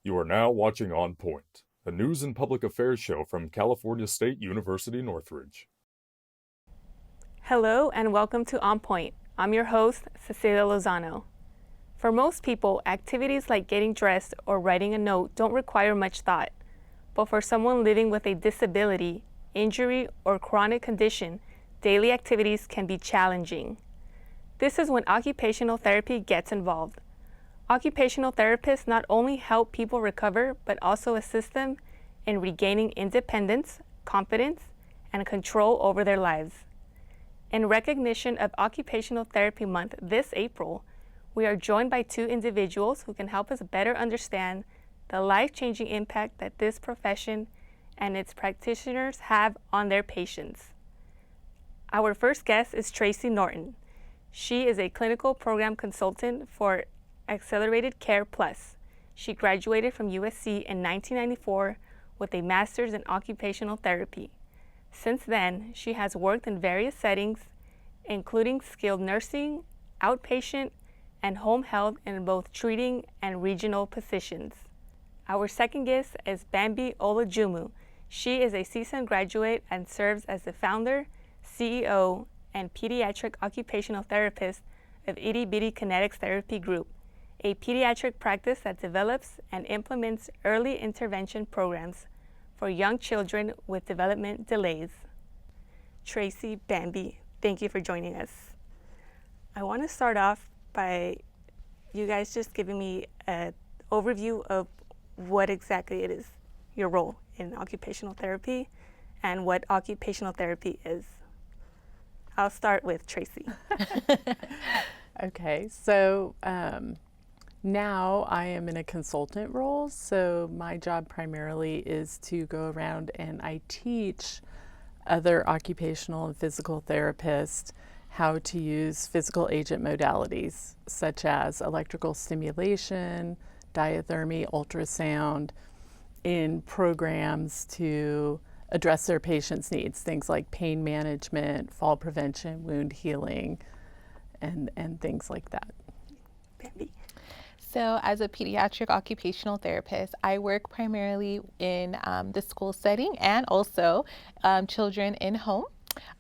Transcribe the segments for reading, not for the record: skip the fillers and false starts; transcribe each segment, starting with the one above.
You are now watching On Point, a news and public affairs show from California State University, Northridge. Hello and welcome to On Point. I'm your host, Cecilia Lozano. For most people, activities like getting dressed or writing a note don't require much thought. But for someone living with a disability, injury, or chronic condition, daily activities can be challenging. This is when occupational therapy gets involved. Occupational therapists not only help people recover, but also assist them in regaining independence, confidence, and control over their lives. In recognition of Occupational Therapy Month this April, we are joined by two individuals who can help us better understand the life-changing impact that this profession and its practitioners have on their patients. Our first guest is Tracy Norton. She is a clinical program consultant for Accelerated Care Plus. She graduated from USC in 1994 with a master's in occupational therapy. Since then, she has worked in various settings, including skilled nursing, outpatient, and home health in both treating and regional positions. Our second guest is Bambi Olujumu. She is a CSUN graduate and serves as the founder, CEO, and pediatric occupational therapist of Itty Bitty Kinetics Therapy Group, a pediatric practice that develops and implements early intervention programs for young children with development delays. Tracy, Bambi, thank you for joining us. I want to start off by you guys just giving me an overview of what exactly it is, your role in occupational therapy, and what occupational therapy is. I'll start with Tracy. Okay, so now I am in a consultant role, so my job primarily is to go around and I teach other occupational and physical therapists how to use physical agent modalities such as electrical stimulation, diathermy, ultrasound in programs to address their patients' needs, things like pain management, fall prevention, wound healing, and things like that. Bambi. So as a pediatric occupational therapist, I work primarily in the school setting and also children in home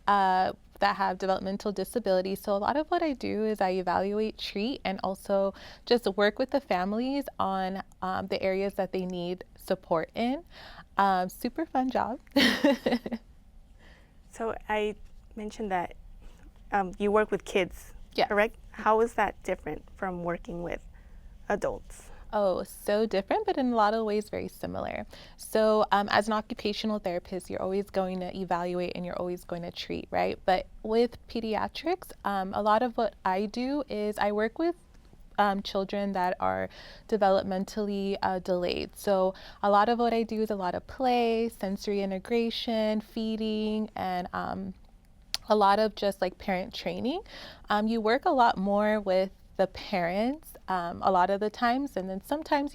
that have developmental disabilities. So a lot of what I do is I evaluate, treat, and also just work with the families on the areas that they need support in. Super fun job. So I mentioned that you work with kids, Yeah. correct? How is that different from working with adults? Oh, so different, but in a lot of ways very similar. So as an occupational therapist, you're always going to evaluate and you're always going to treat, right? But with pediatrics, a lot of what I do is I work with children that are developmentally delayed. So a lot of what I do is a lot of play, sensory integration, feeding, and a lot of just like parent training. You work a lot more with the parents a lot of the times, and then sometimes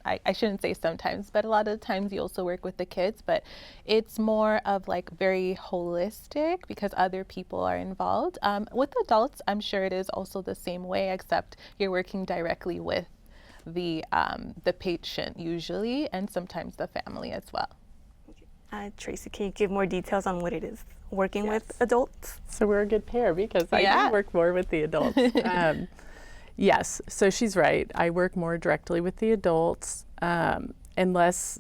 I shouldn't say sometimes, but a lot of the times you also work with the kids, but it's more of like very holistic because other people are involved. With adults, I'm sure it is also the same way, except you're working directly with the patient usually, and sometimes the family as well. Tracy, can you give more details on what it is working with adults? So we're a good pair because I do work more with the adults. Yes, so she's right. I work more directly with the adults unless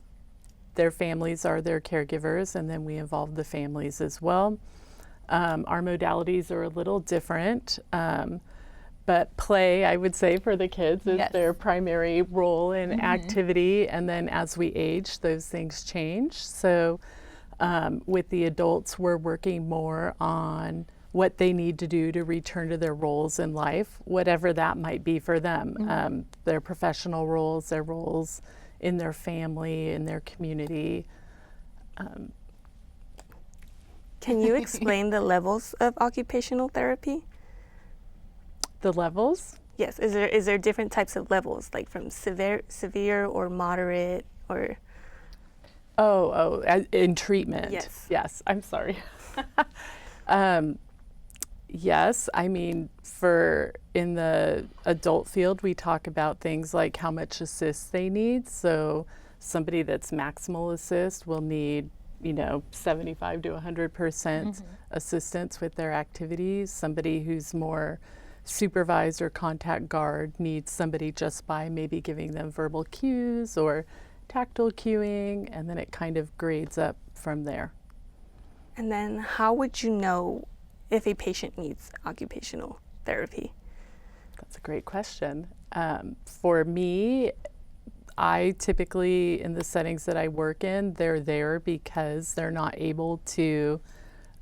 their families are their caregivers, and then we involve the families as well. Our modalities are a little different, but play, I would say, for the kids is their primary role in activity, and then as we age, those things change. So with the adults, we're working more on what they need to do to return to their roles in life, whatever that might be for them, their professional roles, their roles in their family, in their community. Can you explain the levels of occupational therapy? The levels? Yes, is there different types of levels, like from severe or moderate or? In treatment. Yes. Yes, I'm sorry. Yes, I mean, for in the adult field, we talk about things like how much assist they need. So somebody that's maximal assist will need, 75 to 100% assistance with their activities. Somebody who's more supervised or contact guard needs somebody just by maybe giving them verbal cues or tactile cueing, and then it kind of grades up from there. And then how would you know if a patient needs occupational therapy? That's a great question. For me, I typically, in the settings that I work in, they're there because they're not able to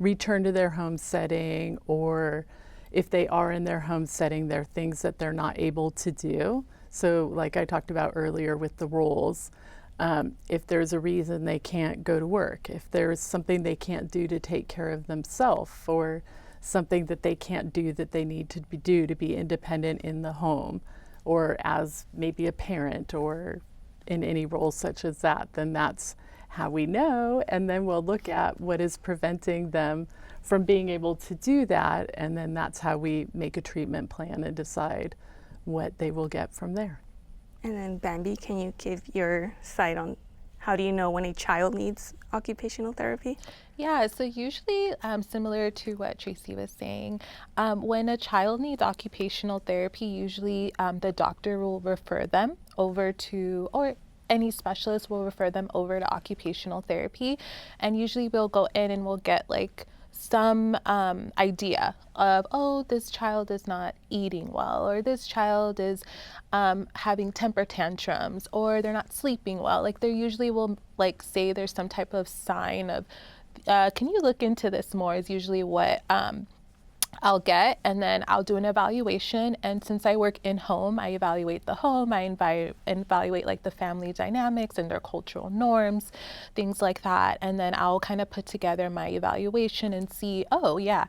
return to their home setting, or if they are in their home setting, there are things that they're not able to do. So like I talked about earlier with the roles, if there's a reason they can't go to work, if there's something they can't do to take care of themselves, or something that they can't do that they need to do to be independent in the home, or as maybe a parent or in any role such as that, then that's how we know. And then we'll look at what is preventing them from being able to do that. And then that's how we make a treatment plan and decide what they will get from there. And then Bambi, can you give your side on how do you know when a child needs occupational therapy? Yeah, so usually similar to what Tracy was saying, when a child needs occupational therapy, usually the doctor will refer them over to, or any specialist will refer them over to occupational therapy. And usually we'll go in and we'll get like some idea of, oh, this child is not eating well, or this child is having temper tantrums, or they're not sleeping well. Like they usually will like say there's some type of sign of, can you look into this more, is usually what I'll get, and then I'll do an evaluation. And since I work in home, I evaluate the home, I evaluate like the family dynamics and their cultural norms, things like that. And then I'll kind of put together my evaluation and see, oh yeah.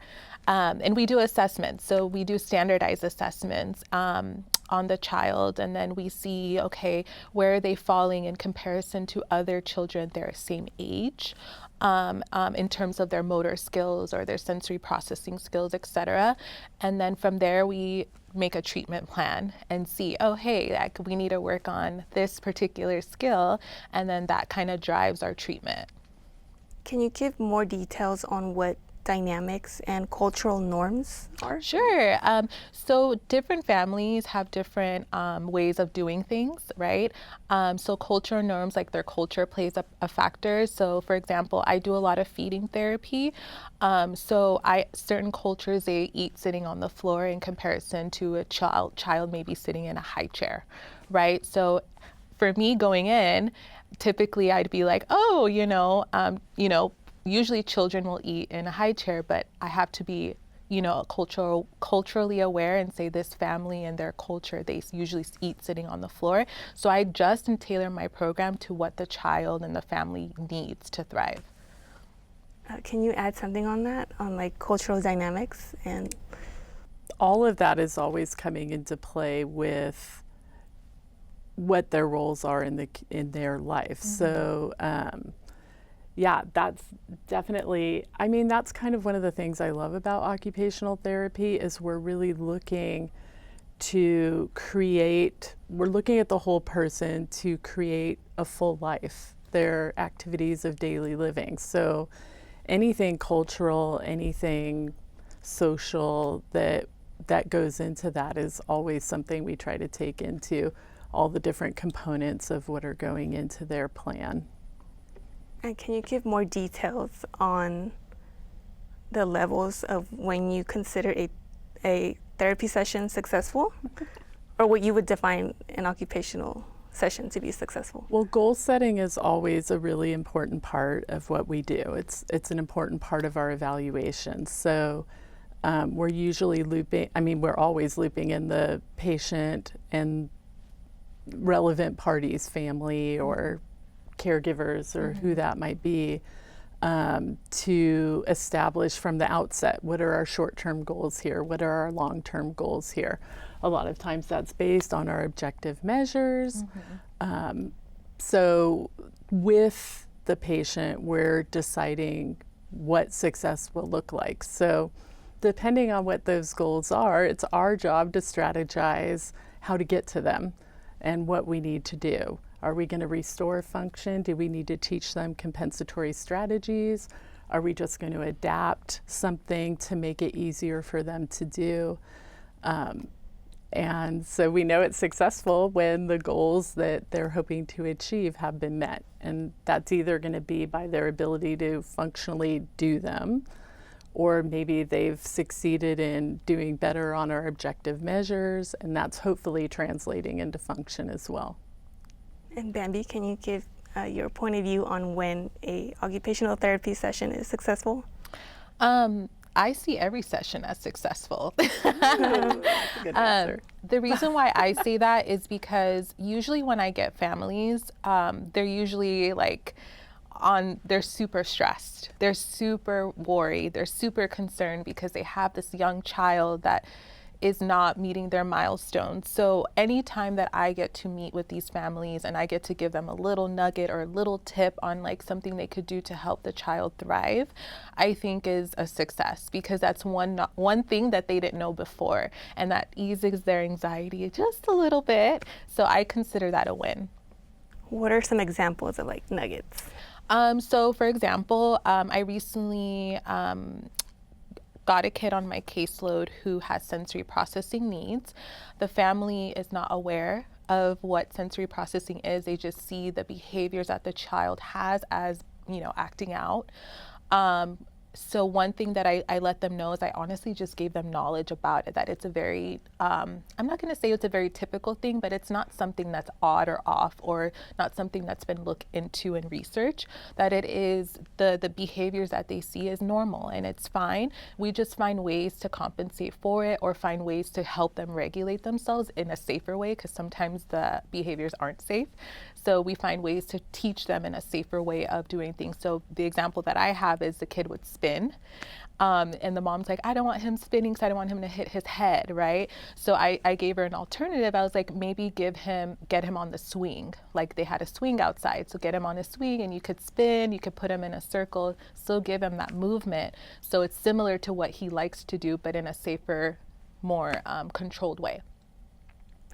And we do assessments. So we do standardized assessments on the child, and then we see, okay, where are they falling in comparison to other children their same age, in terms of their motor skills or their sensory processing skills, etc. And then from there, we make a treatment plan and see, oh, hey, like we need to work on this particular skill, and then that kind of drives our treatment. Can you give more details on what dynamics and cultural norms are? Sure. So different families have different ways of doing things, right? So cultural norms, like their culture plays a factor. So for example, I do a lot of feeding therapy. So certain cultures, they eat sitting on the floor in comparison to a child maybe sitting in a high chair, right? So for me going in, typically I'd be like, oh, usually children will eat in a high chair, but I have to be, culturally aware and say this family and their culture, they usually eat sitting on the floor. So I adjust and tailor my program to what the child and the family needs to thrive. Can you add something on that, on like cultural dynamics? And all of that is always coming into play with what their roles are in their life. Mm-hmm. So yeah, that's definitely, that's kind of one of the things I love about occupational therapy is we're really looking we're looking at the whole person to create a full life, their activities of daily living. So anything cultural, anything social that goes into that is always something we try to take into all the different components of what are going into their plan. And can you give more details on the levels of when you consider a therapy session successful, or what you would define an occupational session to be successful? Well, goal setting is always a really important part of what we do. It's an important part of our evaluation. So we're usually we're always looping in the patient and relevant parties, family or caregivers or who that might be, to establish from the outset, what are our short-term goals here? What are our long-term goals here? A lot of times that's based on our objective measures. So with the patient, we're deciding what success will look like. So depending on what those goals are, it's our job to strategize how to get to them and what we need to do. Are we going to restore function? Do we need to teach them compensatory strategies? Are we just going to adapt something to make it easier for them to do? And so we know it's successful when the goals that they're hoping to achieve have been met. And that's either going to be by their ability to functionally do them, or maybe they've succeeded in doing better on our objective measures, and that's hopefully translating into function as well. And Bambi, can you give your point of view on when a occupational therapy session is successful? I see every session as successful. That's a good answer. The reason why I say that is because usually when I get families, they're usually like they're super stressed, they're super worried, they're super concerned because they have this young child that is not meeting their milestones. So anytime that I get to meet with these families and I get to give them a little nugget or a little tip on like something they could do to help the child thrive, I think is a success, because that's one thing that they didn't know before, and that eases their anxiety just a little bit. So I consider that a win. What are some examples of like nuggets? So for example, I recently got a kid on my caseload who has sensory processing needs. The family is not aware of what sensory processing is. They just see the behaviors that the child has as, acting out. So one thing that I let them know is I honestly just gave them knowledge about it, that it's a very, I'm not going to say it's a very typical thing, but it's not something that's odd or off, or not something that's been looked into in research, that it is the behaviors that they see is normal and it's fine. We just find ways to compensate for it or find ways to help them regulate themselves in a safer way, because sometimes the behaviors aren't safe. So we find ways to teach them in a safer way of doing things. So the example that I have is the kid would spin. And the mom's like, I don't want him spinning because I don't want him to hit his head, right? So I gave her an alternative. I was like, maybe get him on the swing. Like they had a swing outside. So get him on a swing and you could spin, you could put him in a circle, still give him that movement. So it's similar to what he likes to do, but in a safer, more controlled way.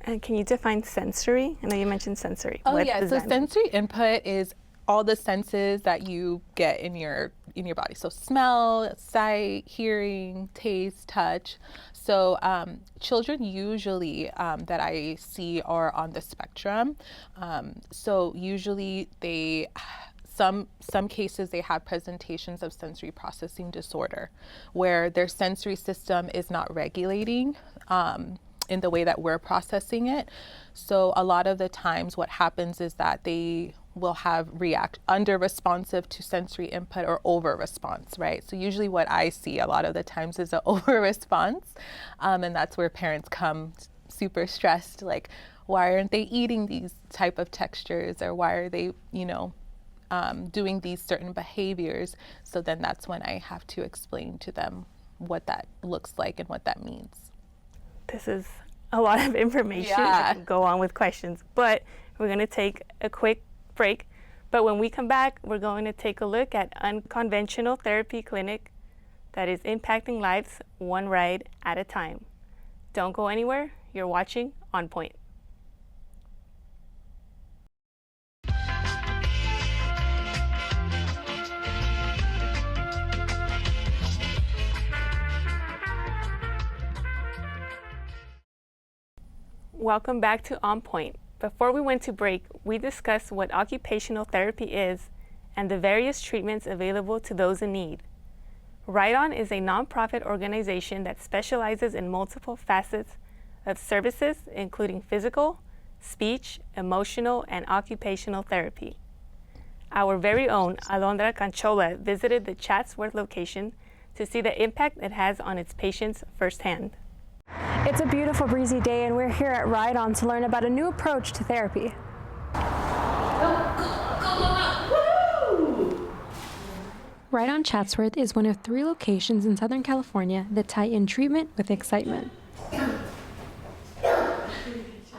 And can you define sensory? I know you mentioned sensory. Oh yeah, so sensory input is all the senses that you get in your body. So smell, sight, hearing, taste, touch. So children usually that I see are on the spectrum. So usually some cases they have presentations of sensory processing disorder, where their sensory system is not regulating in the way that we're processing it. So a lot of the times what happens is that they will have under responsive to sensory input or over response, right? So usually what I see a lot of the times is an over response, and that's where parents come super stressed, like, why aren't they eating these type of textures, or why are they, doing these certain behaviors? So then that's when I have to explain to them what that looks like and what that means. This is a lot of information. Yeah. I can go on with questions, but we're going to take a quick break. But when we come back, we're going to take a look at unconventional therapy clinic that is impacting lives one ride at a time. Don't go anywhere. You're watching On Point. Welcome back to On Point. Before we went to break, we discussed what occupational therapy is and the various treatments available to those in need. Right On is a nonprofit organization that specializes in multiple facets of services, including physical, speech, emotional, and occupational therapy. Our very own Alondra Canchola visited the Chatsworth location to see the impact it has on its patients firsthand. It's a beautiful breezy day and we're here at Ride On to learn about a new approach to therapy. Ride On Chatsworth is one of 3 locations in Southern California that tie in treatment with excitement.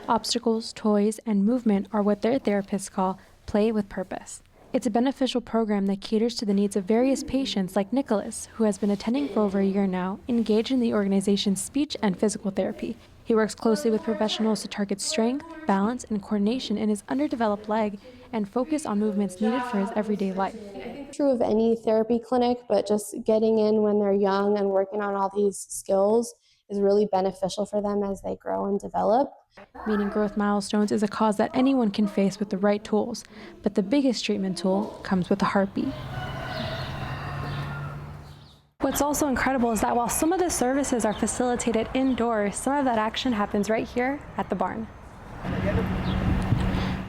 Obstacles, toys, and movement are what their therapists call play with purpose. It's a beneficial program that caters to the needs of various patients like Nicholas, who has been attending for over a year now, engaged in the organization's speech and physical therapy. He works closely with professionals to target strength, balance, and coordination in his underdeveloped leg and focus on movements needed for his everyday life. True of any therapy clinic, but just getting in when they're young and working on all these skills is really beneficial for them as they grow and develop. Meeting growth milestones is a cause that anyone can face with the right tools, but the biggest treatment tool comes with a heartbeat. What's also incredible is that while some of the services are facilitated indoors, some of that action happens right here at the barn.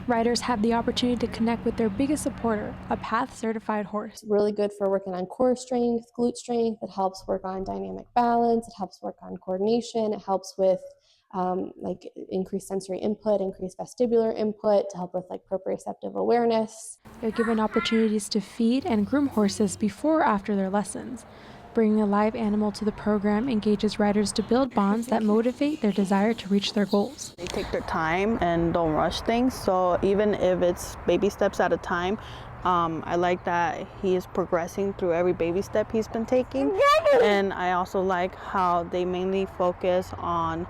Riders have the opportunity to connect with their biggest supporter, a PATH-certified horse. It's really good for working on core strength, glute strength. It helps work on dynamic balance. It helps work on coordination. It helps with increased sensory input, increased vestibular input to help with proprioceptive awareness. They're given opportunities to feed and groom horses before or after their lessons. Bringing a live animal to the program engages riders to build bonds that motivate their desire to reach their goals. They take their time and don't rush things, so even if it's baby steps at a time, I like that he is progressing through every baby step he's been taking. And I also like how they mainly focus on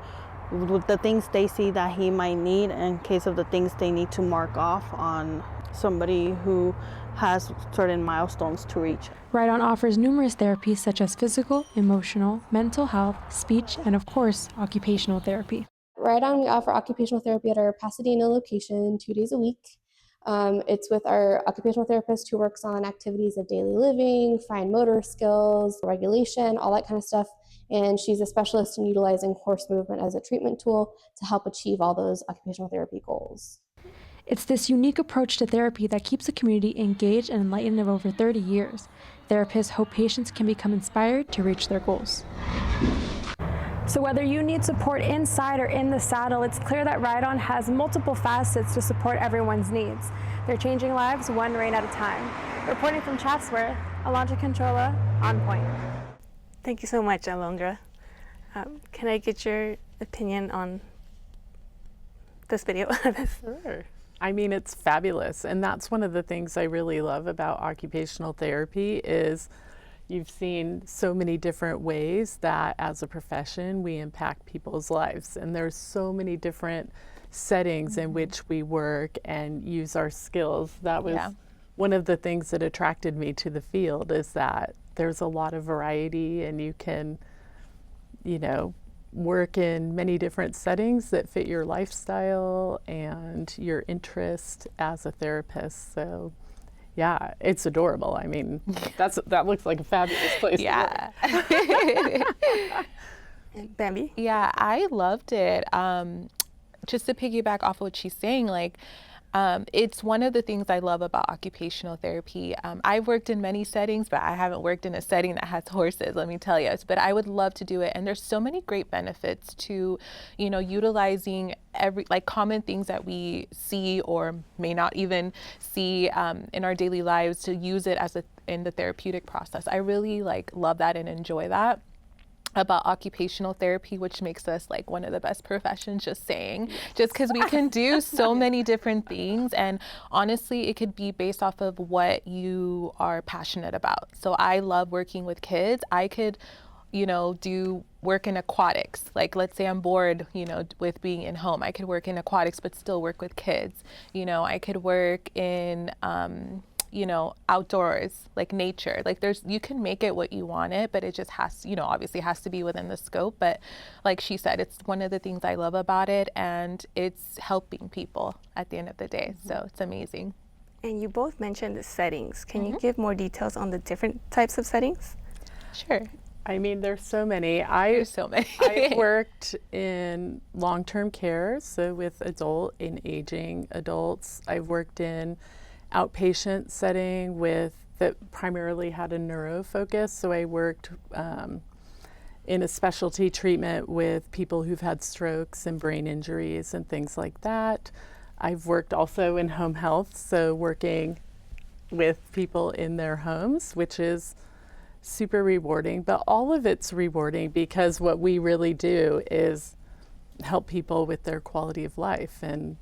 the things they see that he might need in case of the things they need to mark off on somebody who has certain milestones to reach. Ride On offers numerous therapies such as physical, emotional, mental health, speech, and of course, occupational therapy. Ride On, we offer occupational therapy at our Pasadena location 2 days a week. It's with our occupational therapist who works on activities of daily living, fine motor skills, regulation, all that kind of stuff. And she's a specialist in utilizing horse movement as a treatment tool to help achieve all those occupational therapy goals. It's this unique approach to therapy that keeps the community engaged and enlightened of over 30 years. Therapists hope patients can become inspired to reach their goals. So whether you need support inside or in the saddle, it's clear that Ride On has multiple facets to support everyone's needs. They're changing lives one rein at a time. Reporting from Chatsworth, Alondra Controlla, On Point. Thank you so much, Alondra. Can I get your opinion on this video? Sure. I mean, it's fabulous. And that's one of the things I really love about occupational therapy is you've seen so many different ways that as a profession we impact people's lives. And there's so many different settings in which we work and use our skills. That was one of the things that attracted me to the field, is that there's a lot of variety and you can, work in many different settings that fit your lifestyle and your interest as a therapist. So yeah, it's adorable. I mean, that looks like a fabulous place to work. Bambi? Yeah, I loved it. Just to piggyback off what she's saying, it's one of the things I love about occupational therapy. I've worked in many settings, but I haven't worked in a setting that has horses, let me tell you. But I would love to do it. And there's so many great benefits to, utilizing common things that we see or may not even see in our daily lives, to use it in the therapeutic process. I really love that and enjoy that about occupational therapy, which makes us one of the best professions, just because we can do so many different things. And honestly, it could be based off of what you are passionate about. So I love working with kids. I could do work in aquatics. Let's say I'm bored, with being in home. I could work in aquatics, but still work with kids. I could work in outdoors, nature. You can make it what you want it, but it just has, obviously has to be within the scope. But like she said, it's one of the things I love about it, and it's helping people at the end of the day. So it's amazing. And you both mentioned the settings. Can you give more details on the different types of settings? Sure. I mean, there's so many. There's so many. I've worked in long-term care, so with adult and aging adults. I've worked in outpatient setting that primarily had a neuro focus. So I worked in a specialty treatment with people who've had strokes and brain injuries and things like that. I've worked also in home health, so working with people in their homes, which is super rewarding, but all of it's rewarding because what we really do is help people with their quality of life. And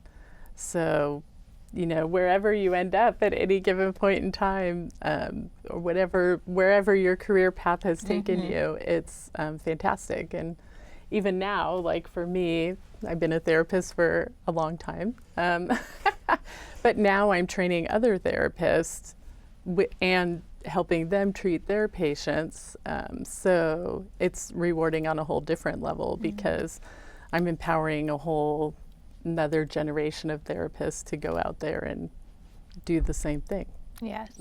so wherever you end up at any given point in time, or wherever your career path has taken you, it's fantastic. And even now, like for me, I've been a therapist for a long time, but now I'm training other therapists and helping them treat their patients. So it's rewarding on a whole different level because I'm empowering another generation of therapists to go out there and do the same thing. Yes.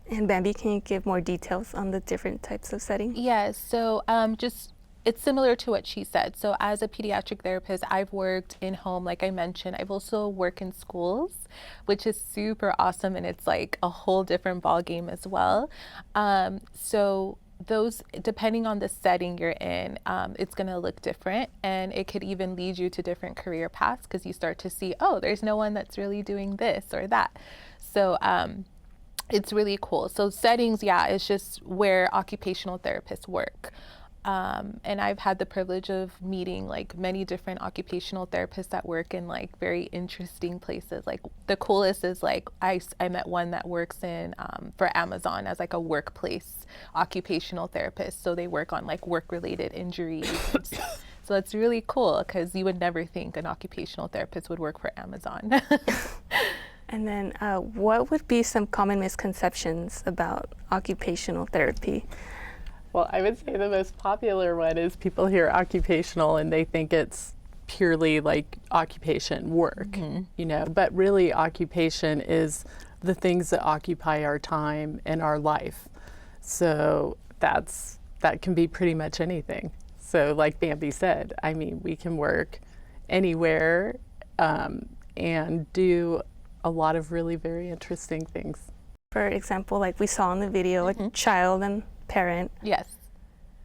And Bambi, can you give more details on the different types of settings? Yes. So it's similar to what she said. So as a pediatric therapist, I've worked in home, like I mentioned. I've also worked in schools, which is super awesome, and it's like a whole different ball game as well. So those, depending on the setting you're in, it's going to look different, and it could even lead you to different career paths because you start to see, oh, there's no one that's really doing this or that. So it's really cool. So settings, yeah, it's just where occupational therapists work. And I've had the privilege of meeting like many different occupational therapists that work in like very interesting places. Like the coolest is like I met one that works in for Amazon as like a workplace occupational therapist. So they work on like work-related injuries. So it's really cool because you would never think an occupational therapist would work for Amazon. And then what would be some common misconceptions about occupational therapy? Well, I would say the most popular one is people hear occupational and they think it's purely like occupation work, but really occupation is the things that occupy our time and our life. So that can be pretty much anything. So like Bambi said, I mean, we can work anywhere and do a lot of really very interesting things. For example, like we saw in the video, a child and parent. Yes.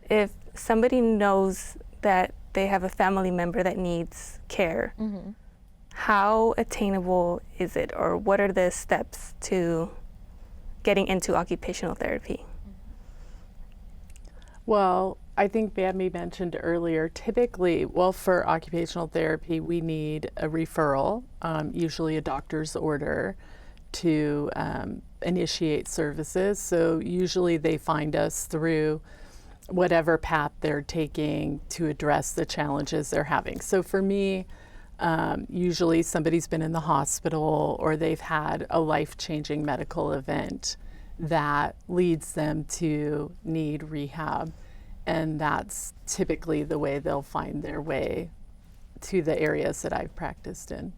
If somebody knows that they have a family member that needs care, how attainable is it, or what are the steps to getting into occupational therapy? Well, I think Bambi mentioned earlier, typically, for occupational therapy, we need a referral, usually a doctor's order, to initiate services. So usually they find us through whatever path they're taking to address the challenges they're having. So for me, usually somebody's been in the hospital or they've had a life-changing medical event that leads them to need rehab. And that's typically the way they'll find their way to the areas that I've practiced in.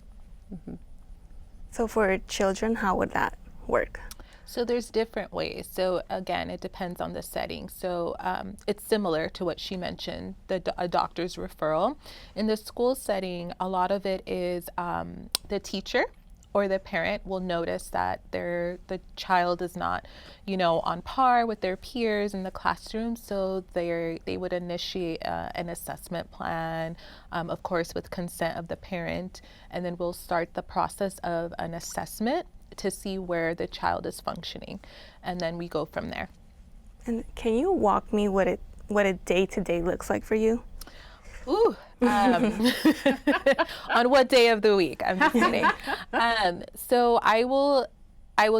So for children, how would that work? So there's different ways. So again, it depends on the setting. So it's similar to what she mentioned, a doctor's referral. In the school setting, a lot of it is the teacher or the parent will notice that the child is not, on par with their peers in the classroom. So they would initiate an assessment plan, of course, with consent of the parent, and then we'll start the process of an assessment to see where the child is functioning, and then we go from there. And can you walk me what a day-to-day looks like for you? Ooh, on what day of the week? I'm just kidding. So I will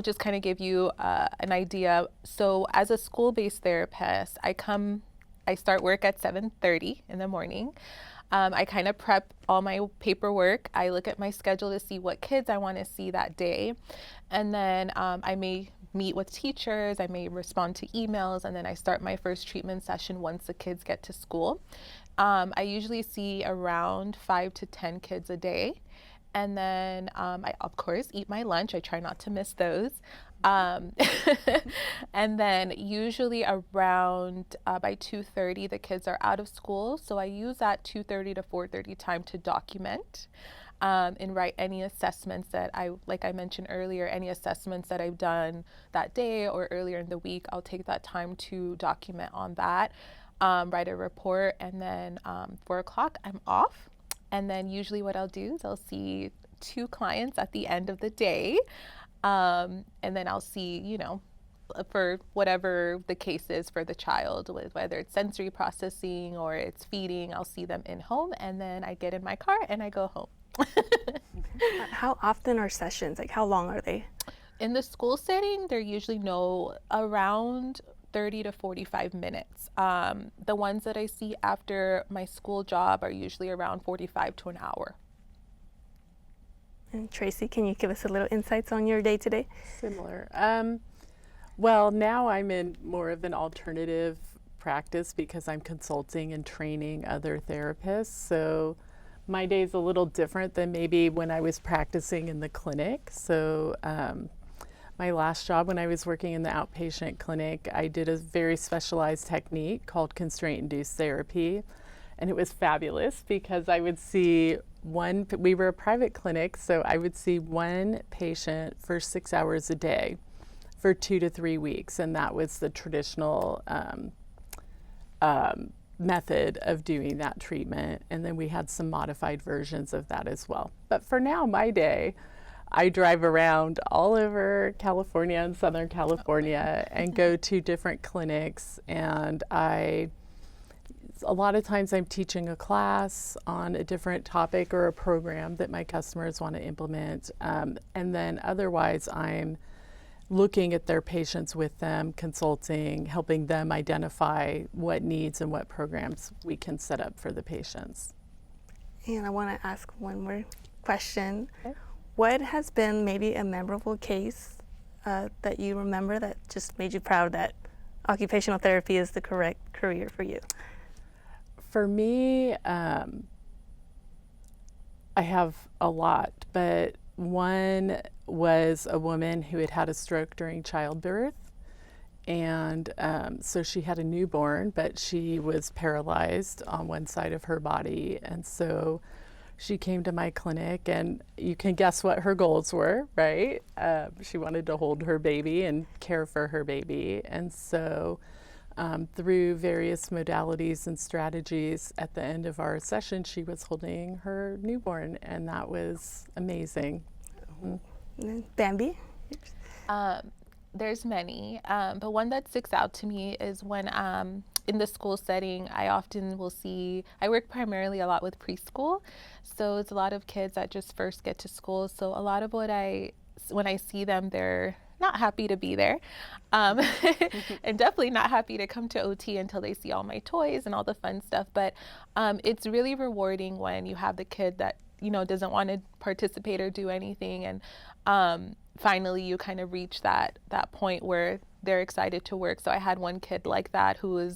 just kind of give you an idea. So as a school-based therapist, I start work at 7:30 in the morning. I kind of prep all my paperwork. I look at my schedule to see what kids I want to see that day. And then I may meet with teachers, I may respond to emails, and then I start my first treatment session once the kids get to school. I usually see around 5 to 10 kids a day. And then I, of course, eat my lunch. I try not to miss those. And then usually around by 2:30, the kids are out of school. So I use that 2:30 to 4:30 time to document and write any assessments that like I mentioned earlier, any assessments that I've done that day or earlier in the week. I'll take that time to document on that, write a report, and then 4 o'clock, I'm off. And then usually what I'll do is I'll see 2 clients at the end of the day. And then I'll see, for whatever the case is for the child, whether it's sensory processing or it's feeding, I'll see them in home, and then I get in my car and I go home. How often are sessions? Like, how long are they? In the school setting, they're usually around 30 to 45 minutes. The ones that I see after my school job are usually around 45 to an hour. And Tracy, can you give us a little insights on your day today? Similar. Well, now I'm in more of an alternative practice because I'm consulting and training other therapists. So my day is a little different than maybe when I was practicing in the clinic. So my last job when I was working in the outpatient clinic, I did a very specialized technique called constraint-induced therapy. And it was fabulous because I would see we were a private clinic, so I would see one patient for 6 hours a day for 2 to 3 weeks. And that was the traditional method of doing that treatment. And then we had some modified versions of that as well. But for now, my day, I drive around all over California and Southern California and go to different clinics. And a lot of times I'm teaching a class on a different topic or a program that my customers want to implement. And then otherwise I'm looking at their patients with them, consulting, helping them identify what needs and what programs we can set up for the patients. And I want to ask one more question. Okay. What has been maybe a memorable case that you remember that just made you proud that occupational therapy is the correct career for you? For me, I have a lot, but one was a woman who had had a stroke during childbirth. And so she had a newborn, but she was paralyzed on one side of her body. And so she came to my clinic, and you can guess what her goals were, right? She wanted to hold her baby and care for her baby. And so through various modalities and strategies, at the end of our session, she was holding her newborn, and that was amazing. Mm-hmm. Bambi? There's many, but one that sticks out to me is when in the school setting, I often will I work primarily a lot with preschool, so it's a lot of kids that just first get to school. So a lot of when I see them, they're not happy to be there, and definitely not happy to come to OT until they see all my toys and all the fun stuff. But it's really rewarding when you have the kid that doesn't want to participate or do anything, and finally you kind of reach that point where they're excited to work. So I had one kid like that who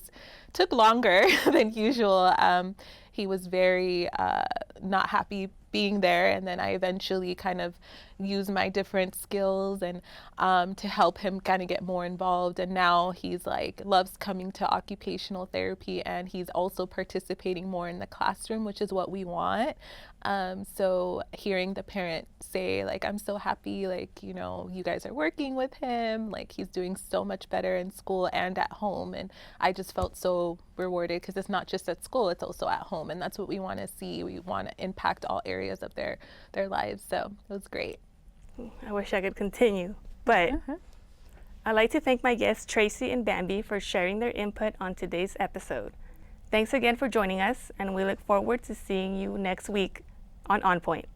took longer than usual. He was very not happy being there, and then I eventually kind of used my different skills and to help him kind of get more involved. And now he's loves coming to occupational therapy, and he's also participating more in the classroom, which is what we want. So hearing the parent say I'm so happy, you guys are working with him, he's doing so much better in school and at home. And I just felt so rewarded because it's not just at school, it's also at home. And that's what we want to see. We want to impact all areas of their lives. So it was great. I wish I could continue, but I'd like to thank my guests, Tracy and Bambi, for sharing their input on today's episode. Thanks again for joining us, and we look forward to seeing you next week on Point.